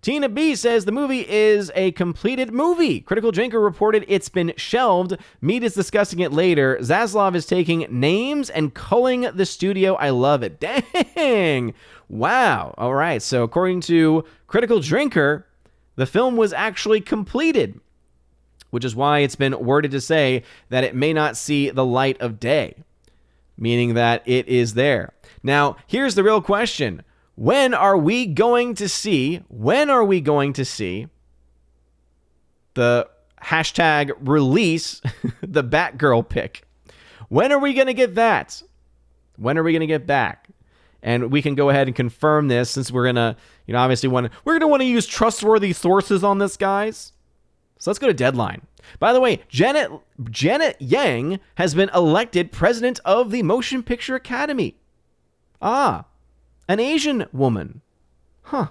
Tina B says the movie is a completed movie. Critical Drinker reported it's been shelved. Mead is discussing it later. Zaslav is taking names and culling the studio. I love it. Dang. Wow. All right. So according to Critical Drinker, the film was actually completed, which is why it's been worded to say that it may not see the light of day, meaning that it is there. Now, here's the real question. When are we going to see the hashtag release the Batgirl pic? When are we going to get that? When are we going to get back? And we can go ahead and confirm this, since we're going to, obviously we're going to want to use trustworthy sources on this, guys. So let's go to Deadline. By the way, Janet Yang has been elected president of the Motion Picture Academy. Ah, an Asian woman. Huh.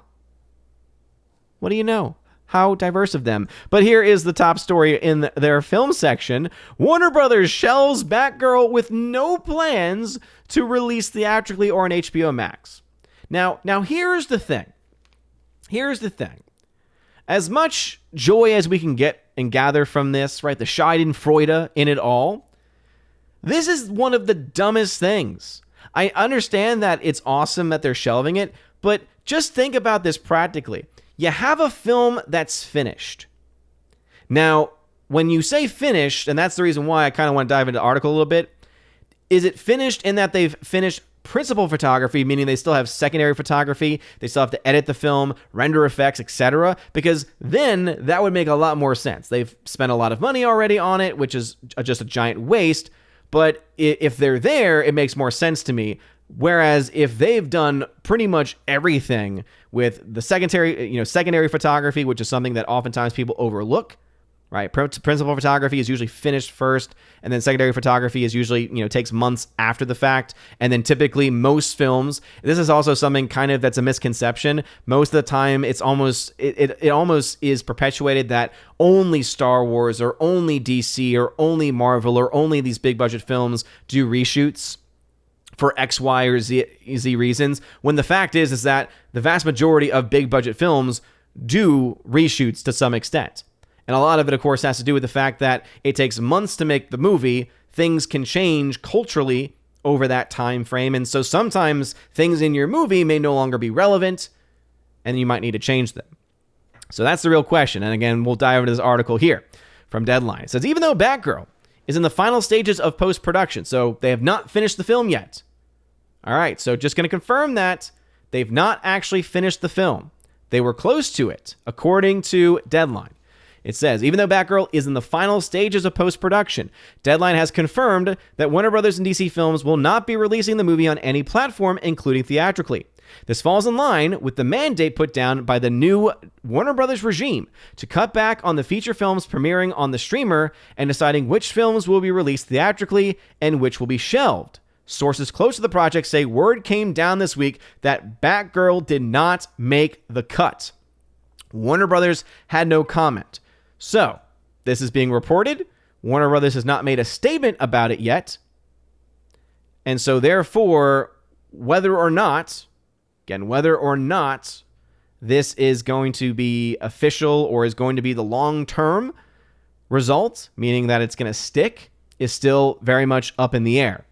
What do you know? How diverse of them. But here is the top story in their film section. Warner Brothers shelves Batgirl with no plans to release theatrically or on HBO Max. Now here's the thing. As much joy as we can get and gather from this, right? The Schadenfreude in it all. This is one of the dumbest things. I understand that it's awesome that they're shelving it, but just think about this practically. You have a film that's finished. Now, when you say finished, and that's the reason why I kind of want to dive into the article a little bit, is it finished in that they've finished principal photography, meaning they still have secondary photography, they still have to edit the film, render effects, etc., because then that would make a lot more sense. They've spent a lot of money already on it, which is just a giant waste, but if they're there, it makes more sense to me. Whereas if they've done pretty much everything with the secondary photography, which is something that oftentimes people overlook, right? Principal photography is usually finished first, and then secondary photography is usually, takes months after the fact. And then typically most films, this is also something kind of that's a misconception. Most of the time it almost is perpetuated that only Star Wars or only DC or only Marvel or only these big budget films do reshoots for X, Y, or Z reasons, when the fact is that the vast majority of big budget films do reshoots to some extent. And a lot of it, of course, has to do with the fact that it takes months to make the movie. Things can change culturally over that time frame, and so sometimes things in your movie may no longer be relevant, and you might need to change them. So that's the real question, and again, we'll dive into this article here from Deadline. It says, even though Batgirl is in the final stages of post-production, so they have not finished the film yet. All right, so just going to confirm that they've not actually finished the film. They were close to it, according to Deadline. It says, even though Batgirl is in the final stages of post-production, Deadline has confirmed that Warner Brothers and DC Films will not be releasing the movie on any platform, including theatrically. This falls in line with the mandate put down by the new Warner Brothers regime to cut back on the feature films premiering on the streamer and deciding which films will be released theatrically and which will be shelved. Sources close to the project say word came down this week that Batgirl did not make the cut. Warner Brothers had no comment. So, this is being reported. Warner Brothers has not made a statement about it yet. And so, therefore, whether or not this is going to be official or is going to be the long-term result, meaning that it's going to stick, is still very much up in the air.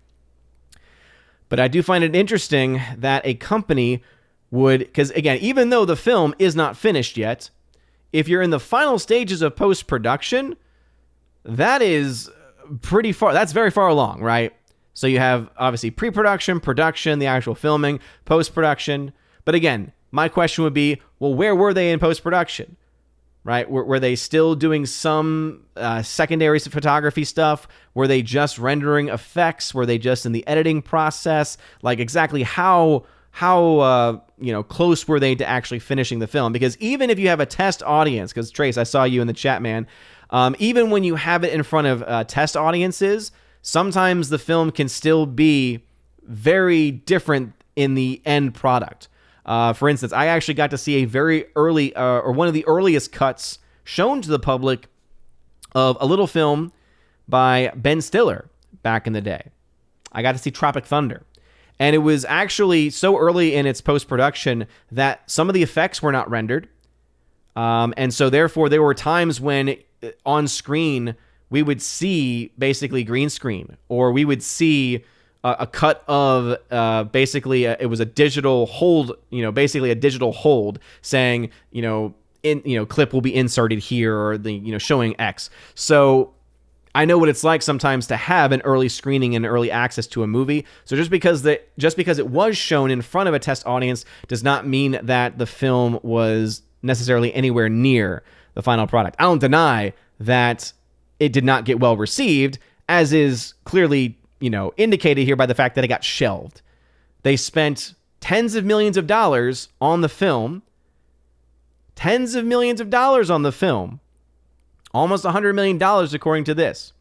But I do find it interesting that a company would, because again, even though the film is not finished yet, if you're in the final stages of post-production, that is pretty far, that's very far along, right? So you have obviously pre-production, production, the actual filming, post-production. But again, my question would be, well, where were they in post-production? Right? Were they still doing some secondary photography stuff? Were they just rendering effects? Were they just in the editing process? Like exactly how close were they to actually finishing the film? Because even if you have a test audience, because Trace, I saw you in the chat, man. Even when you have it in front of test audiences, sometimes the film can still be very different in the end product. For instance, I actually got to see a very early, or one of the earliest cuts shown to the public of a little film by Ben Stiller back in the day. I got to see Tropic Thunder. And it was actually so early in its post-production that some of the effects were not rendered. And so therefore there were times when on screen we would see basically green screen, or we would see a cut of basically it was a digital hold, basically a digital hold saying, clip will be inserted here, or the, showing X. So I know what it's like sometimes to have an early screening and early access to a movie. So just because it was shown in front of a test audience does not mean that the film was necessarily anywhere near the final product. I don't deny that it did not get well received, as is clearly, indicated here by the fact that it got shelved. They spent tens of millions of dollars on the film. Tens of millions of dollars on the film. Almost $100 million according to this.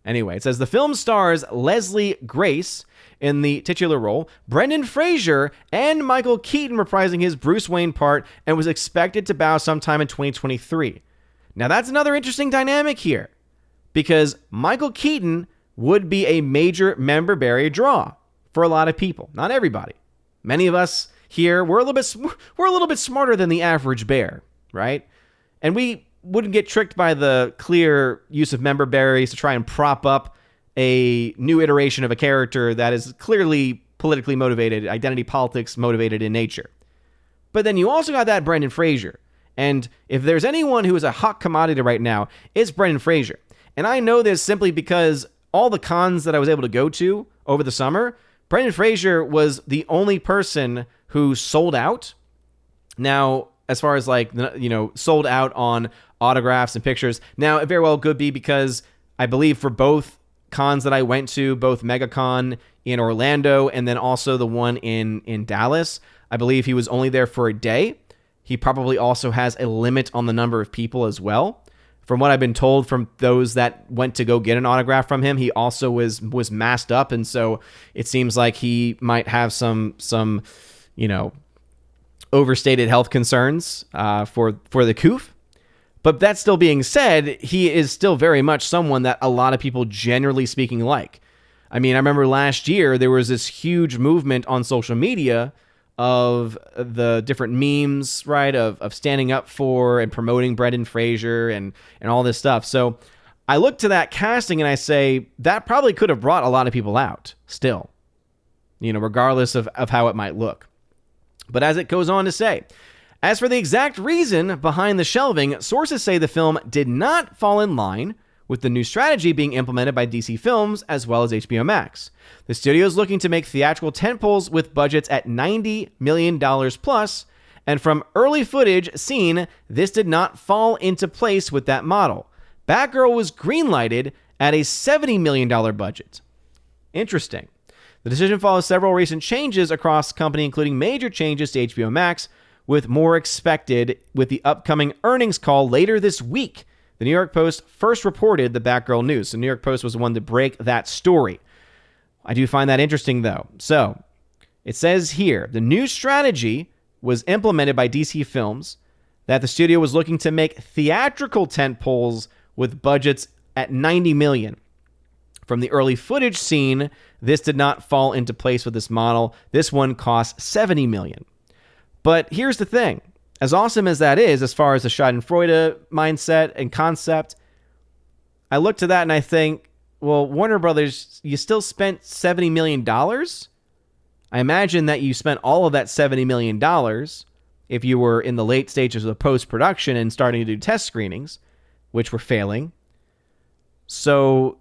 Anyway, it says the film stars Leslie Grace in the titular role, Brendan Fraser and Michael Keaton reprising his Bruce Wayne part, and was expected to bow sometime in 2023. Now that's another interesting dynamic here, because Michael Keaton would be a major member berry draw for a lot of people. Not everybody. Many of us here, we're a little bit smarter than the average bear, right? And we wouldn't get tricked by the clear use of member berries to try and prop up a new iteration of a character that is clearly politically motivated, identity politics motivated in nature. But then you also got that Brendan Fraser. And if there's anyone who is a hot commodity right now, it's Brendan Fraser. And I know this simply because all the cons that I was able to go to over the summer, Brendan Fraser was the only person who sold out. Now, as far as sold out on autographs and pictures. Now, it very well could be because I believe for both cons that I went to, both MegaCon in Orlando and then also the one in Dallas, I believe he was only there for a day. He probably also has a limit on the number of people as well. From what I've been told from those that went to go get an autograph from him, he also was masked up, and so it seems like he might have some overstated health concerns for the coof. But that still being said, he is still very much someone that a lot of people, generally speaking, like. I mean, I remember last year there was this huge movement on social media of the different memes, right, of standing up for and promoting Brendan Fraser and all this stuff. So I look to that casting and I say that probably could have brought a lot of people out still, regardless of how it might look. But as it goes on to say, as for the exact reason behind the shelving, sources say the film did not fall in line with the new strategy being implemented by DC Films as well as HBO Max. The studio is looking to make theatrical tentpoles with budgets at $90 million plus, and from early footage seen, this did not fall into place with that model. Batgirl was greenlighted at a $70 million budget. Interesting. The decision follows several recent changes across the company, including major changes to HBO Max, with more expected with the upcoming earnings call later this week. The New York Post first reported the Batgirl news. The New York Post was the one to break that story. I do find that interesting, though. So, it says here, the new strategy was implemented by DC Films, that the studio was looking to make theatrical tentpoles with budgets at $90 million. From the early footage seen, this did not fall into place with this model. This one cost $70 million. But here's the thing. As awesome as that is, as far as the Schadenfreude mindset and concept, I look to that and I think, well, Warner Brothers, you still spent $70 million? I imagine that you spent all of that $70 million if you were in the late stages of post-production and starting to do test screenings, which were failing. So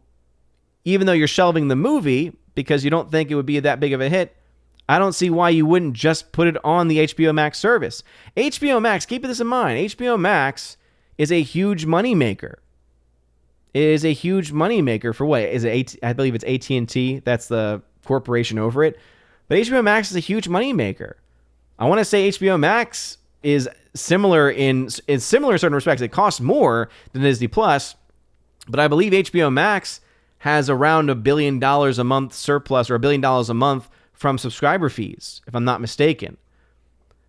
even though you're shelving the movie because you don't think it would be that big of a hit, I don't see why you wouldn't just put it on the HBO Max service. HBO Max, keep this in mind, HBO Max is a huge moneymaker. It is a huge moneymaker for what? I believe it's AT&T. That's the corporation over it. But HBO Max is a huge moneymaker. I want to say HBO Max is similar in certain respects. It costs more than Disney Plus, but I believe HBO Max has around $1 billion a month surplus, or $1 billion a month from subscriber fees, if I'm not mistaken.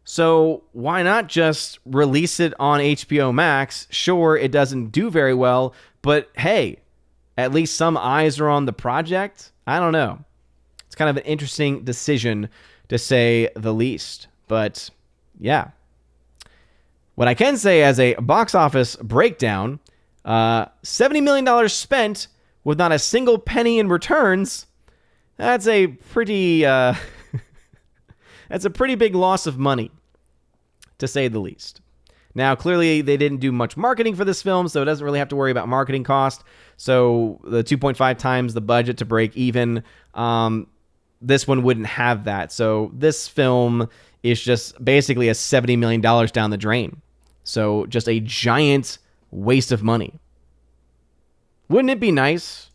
So why not just release it on HBO Max? Sure, it doesn't do very well, but hey, at least some eyes are on the project. I don't know. It's kind of an interesting decision, to say the least. But yeah, What I can say as a box office breakdown, $70 million spent with not a single penny in returns. That's a pretty that's a pretty big loss of money, to say the least. Now, clearly, they didn't do much marketing for this film, so it doesn't really have to worry about marketing cost. So the 2.5 times the budget to break even, this one wouldn't have that. So this film is just basically a $70 million down the drain. So just a giant waste of money. Wouldn't it be nice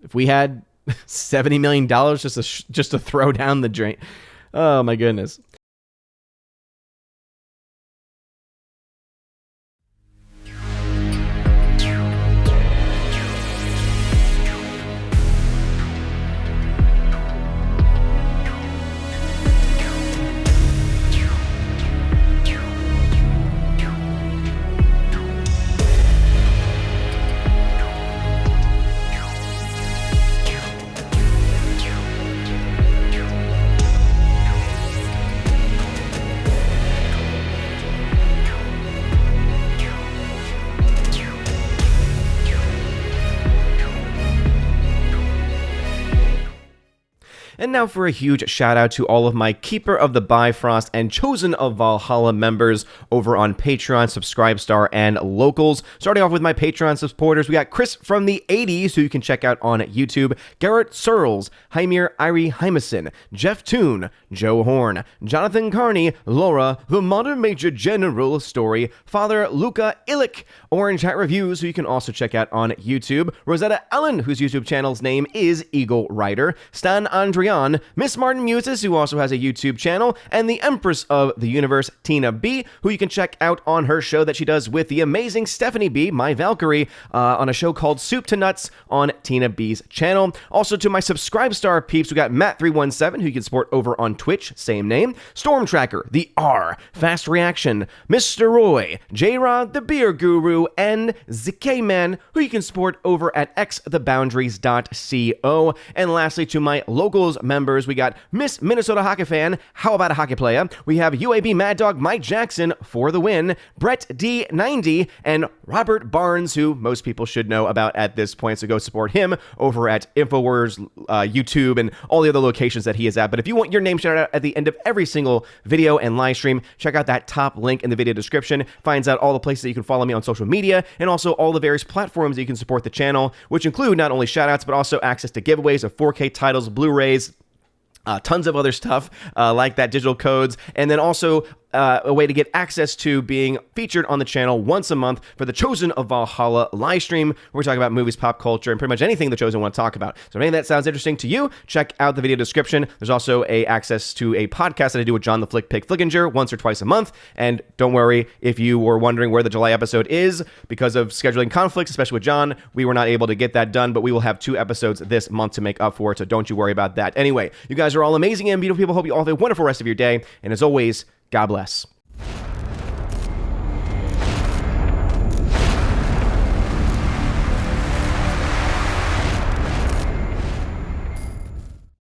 if we had $70 million just to throw down the drain? Oh, my goodness. And now for a huge shout out to all of my Keeper of the Bifrost and Chosen of Valhalla members over on Patreon, Subscribestar, and Locals. Starting off with my Patreon supporters, we got Chris from the 80s, who you can check out on YouTube, Garrett Searles, Hymir Irie Hymason, Jeff Toon, Joe Horn, Jonathan Carney, Laura, The Modern Major General Story, Father Luca Illick, Orange Hat Reviews, who you can also check out on YouTube, Rosetta Allen, whose YouTube channel's name is Eagle Rider, Stan Andrian, Miss Martin Muses, who also has a YouTube channel, and the Empress of the Universe, Tina B, who you can check out on her show that she does with the amazing Stephanie B, my Valkyrie, on a show called Soup to Nuts on Tina B's channel. Also to my Subscribestar peeps, we got Matt317, who you can support over on Twitch, same name, Storm Tracker, The R, Fast Reaction, Mr. Roy, J-Rod, the Beer Guru, and ZK-Man, who you can support over at xtheboundaries.co. And lastly, to my Locals members, we got Miss Minnesota Hockey Fan, How About a Hockey Player? We have UAB Mad Dog Mike Jackson for the win, Brett D90, and Robert Barnes, who most people should know about at this point, so go support him over at InfoWars, YouTube, and all the other locations that he is at. But if you want your name shouted out at the end of every single video and live stream, check out that top link in the video description. Finds out all the places that you can follow me on social media, and also all the various platforms that you can support the channel, which include not only shoutouts, but also access to giveaways of 4K titles, Blu-rays, tons of other stuff like that, digital codes, and then also a way to get access to being featured on the channel once a month for the Chosen of Valhalla live stream, where we talk about movies, pop culture, and pretty much anything the Chosen want to talk about. So if any of that sounds interesting to you, check out the video description. There's also access to a podcast that I do with John the Flick Pig Flickinger once or twice a month. And don't worry if you were wondering where the July episode is, because of scheduling conflicts, especially with John, we were not able to get that done, but we will have 2 episodes this month to make up for it, so don't you worry about that. Anyway, you guys are all amazing and beautiful people. Hope you all have a wonderful rest of your day, and as always, God bless.